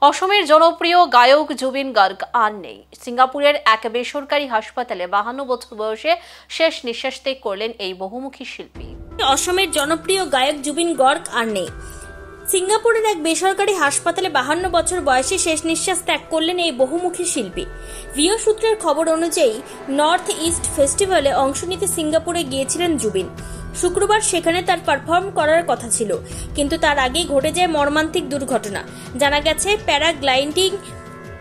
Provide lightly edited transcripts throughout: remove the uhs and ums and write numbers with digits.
অসমের জনপ্রিয় গায়ক জুবিন গার্গ আর নেই। সিঙ্গাপুরের এক বেসরকারি হাসপাতালে 52 বছর বয়সে শেষ নিঃশ্বাস ত্যাগ করলেন এই বহুমুখী শিল্পী। অসমের জনপ্রিয় গায়ক জুবিন গার্গ আর নেই। সিঙ্গাপুরের এক বেসরকারি হাসপাতালে 52 বছর বয়সে শেষ নিঃশ্বাস ত্যাগ করলেন এই বহুমুখী শিল্পী। ভিও সূত্রের খবর অনুযায়ী নর্থ ইস্ট ফেস্টিভ্যালে অংশ নিতে সিঙ্গাপুরে গিয়েছিলেন জুবিন। শুক্রবার সেখানে তার পারফর্ম করার কথা ছিল, কিন্তু তার আগেই ঘটে যায় মর্মান্তিক দুর্ঘটনা। জানা গেছে, প্যারাগ্লাইডিং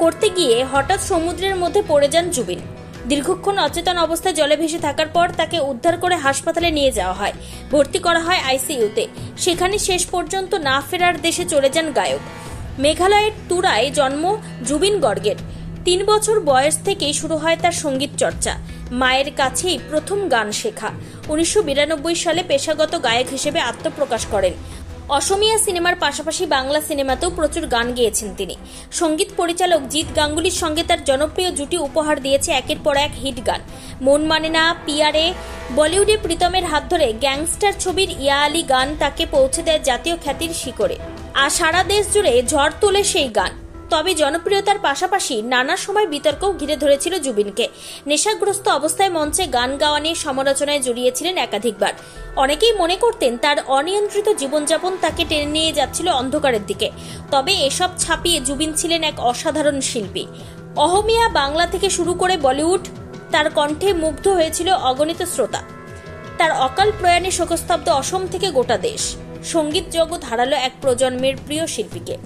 করতে গিয়ে হঠাৎ সমুদ্রের মধ্যে পড়ে যান জুবিন। দীর্ঘক্ষণ অচেতন অবস্থায় জলে ভেসে থাকার পর তাকে উদ্ধার করে হাসপাতালে নিয়ে যাওয়া হয়। ভর্তি করা হয় আইসিইউতে। সেখানে শেষ পর্যন্ত না ফেরার দেশে চলে যান গায়ক। মেঘালয়ের তুরায় জন্ম জুবিন গার্গের। 3 বছর বয়স থেকেই শুরু হয় তার সঙ্গীত চর্চা। মায়ের কাছেই প্রথম গান শেখা। 1992 সালে পেশাগত গায়ক হিসেবে আত্মপ্রকাশ করেন। অসমীয়া সিনেমার পাশাপাশি বাংলা সিনেমাতেও প্রচুর গান গেয়েছেন তিনি। সঙ্গীত পরিচালক জিৎ গাঙ্গুলির সঙ্গে তার জনপ্রিয় জুটি উপহার দিয়েছে একের পর এক হিট গান। মন মানে না, পিয়ারে। বলিউডে প্রীতমের হাত ধরে গ্যাংস্টার ছবির ইয়া আলী গান তাকে পৌঁছে দেয় জাতীয় খ্যাতির শিখরে। আর সারা দেশ জুড়ে ঝড় তোলে সেই গান। তবে জনপ্রিয়তার পাশাপাশি নানা সময় বিতর্কও ঘিরে ধরেছিল জুবিনকে। নেশাগ্রস্ত অবস্থায় মঞ্চে গান গাওয়া নিয়ে সমালোচনায় জড়িয়েছিলেন একাধিকবার। অনেকেই মনে করতেন তার অনিয়ন্ত্রিত জীবনযাপন তাকে টেনে নিয়ে যাচ্ছিল অন্ধকারের দিকে। তবে এসব ছাপিয়ে জুবিন ছিলেন এক অসাধারণ শিল্পী। অহমিয়া বাংলা থেকে শুরু করে বলিউড, তার কণ্ঠে মুগ্ধ হয়েছিল অগণিত শ্রোতা। তার অকাল প্রয়াণে শোকস্তব্ধ অসম থেকে গোটা দেশ। সঙ্গীত জগৎ হারালো এক প্রজন্মের প্রিয় শিল্পীকে।